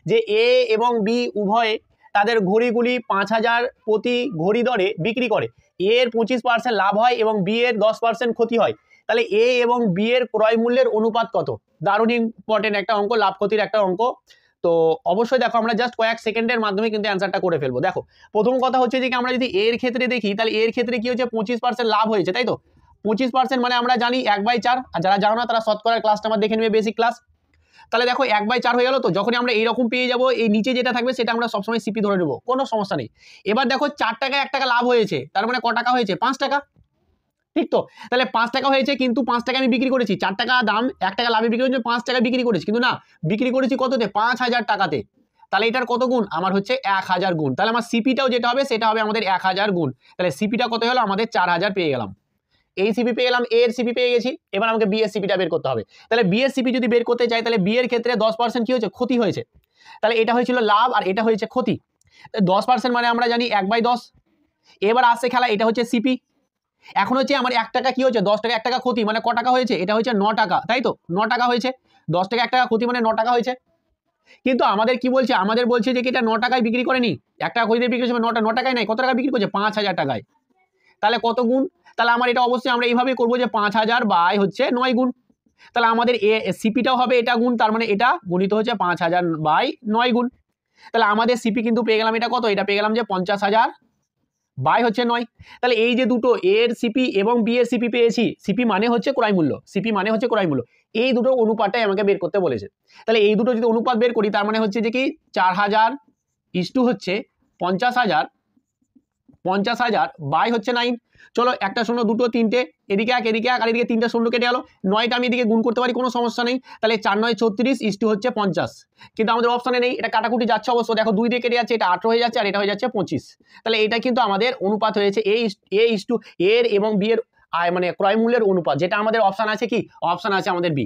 যে এ এবং বি উভয়ে তাদের ঘড়িগুলি 5000 প্রতি ঘড়ি দরে বিক্রি করে, এর 25% লাভ হয় এবং বি এর 10% ক্ষতি হয়, তাহলে এ এবং বি এর ক্রয় মূল্যের অনুপাত কত? দারুণ ইম্পর্টেন্ট একটা অঙ্ক, লাভ ক্ষতির একটা অঙ্ক। তো অবশ্যই দেখো আমরা জাস্ট কয়েক সেকেন্ডের মাধ্যমে কিন্তু অ্যান্সারটা করে ফেলবো। দেখো প্রথম কথা হচ্ছে যে আমরা যদি এর ক্ষেত্রে দেখি, তাহলে এর ক্ষেত্রে কি হচ্ছে 25% লাভ হয়েছে, তাই তো? 25% মানে আমরা জানি 1/4, আর যারা জানো না তারা শতকরার ক্লাসটা আমার দেখে নেবে, বেসিক ক্লাস। তাহলে দেখো 1/4 হয়ে গেল। তো যখনই আমরা এইরকম পেয়ে যাবো, এই নিচে যেটা থাকবে সেটা আমরা সবসময় সিপি ধরে নেবো, কোনো সমস্যা নেই। এবার দেখো 4 টাকায় 1 টাকা লাভ হয়েছে, তার মানে ক টাকা হয়েছে? 5 টাকা, ঠিক তো? তাহলে 5 টাকা হয়েছে, কিন্তু 5 টাকা আমি বিক্রি করেছি, 4 টাকা দাম, 1 টাকা লাভে বিক্রি করেছি, 5 টাকা বিক্রি করেছি, কিন্তু না, বিক্রি করেছি কততে? 5000 টাকাতে। তাহলে এটার কত গুণ? আমার হচ্ছে 1000 গুণ। তাহলে আমার সিপিটাও যেটা হবে সেটা হবে আমাদের 1000 গুণ। তাহলে সিপিটা কত হলো? আমাদের 4000 পেয়ে গেলাম। এই সিপি পেয়ে গেলাম, এর সিপি পেয়ে গেছি। এবার আমাকে বি এর সিপিটা বের করতে হবে। তাহলে বি এর সিপি যদি বের করতে চাই, তাহলে বি এর ক্ষেত্রে 10% কি হয়েছে? ক্ষতি হয়েছে। তাহলে এটা হয়েছিল লাভ আর এটা হয়েছে ক্ষতি। 10% মানে আমরা জানি 1/10। এবার আসছে খেলা, এটা হচ্ছে সিপি। এখন হচ্ছে আমার 1 টাকা কি হয়েছে? 10 টাকা 1 টাকা ক্ষতি, মানে ক টাকা হয়েছে? এটা হচ্ছে 9 টাকা, তাই তো? 9 টাকা হয়েছে। 10 টাকা 1 টাকা ক্ষতি মানে 9 টাকা হয়েছে। কিন্তু আমাদের কি বলছে? আমাদের বলছে যে এটা 9 টাকায় বিক্রি করেনি, 1 টাকা ক্ষতিতে বিক্রি করেছে, 9 টাকায় নাই, কত টাকা বিক্রি করছে? 5000 টাকায়। তাহলে কত গুণ? তাহলে আমার এটা অবশ্যই আমরা এইভাবেই করবো যে 5000 বাই হচ্ছে 9 গুণ। তাহলে আমাদের সিপিটাও হবে এটা গুণ, তার মানে এটা গুণিত হচ্ছে 5000 বাই 9 গুণ। তাহলে আমাদের সিপি কিন্তু পেয়ে গেলাম এটা কত? এটা পেয়ে গেলাম যে 50000 বাই হচ্ছে 9। তাহলে এই যে দুটো এর সিপি এবং বি এর সিপি পেয়েছি, সিপি মানে হচ্ছে ক্রয় মূল্য, সিপি মানে হচ্ছে ক্রয় মূল্য, এই দুটো অনুপাতটাই আমাকে বের করতে বলেছে। তাহলে এই দুটো যদি অনুপাত বের করি, তার মানে হচ্ছে যে কি 4000 ইস্টু হচ্ছে 50000 বাই হচ্ছে 9। চলো একটা শূন্য, দুটো, তিনটে, এদিকে 1 এদিকে 1 আর এদিকে 3টা শূন্য কেটে গেল, 9টা আমি এদিকে গুণ করতে পারি, কোনো সমস্যা নেই। তাহলে 4 9 36 ইস্টু হচ্ছে 50, কিন্তু আমাদের অপশানে নেই, এটা কাটাকুটি যাচ্ছে অবশ্য। দেখো 2 দিয়ে কেটে যাচ্ছে, এটা 18 হয়ে যাচ্ছে আর এটা হয়ে যাচ্ছে 25। তাহলে এটা কিন্তু আমাদের অনুপাত হয়েছে এ ইস্টু এর এবং বি এর মানে ক্রয় মূল্যের অনুপাত, যেটা আমাদের অপশান আছে কি? অপশান আছে আমাদের বি।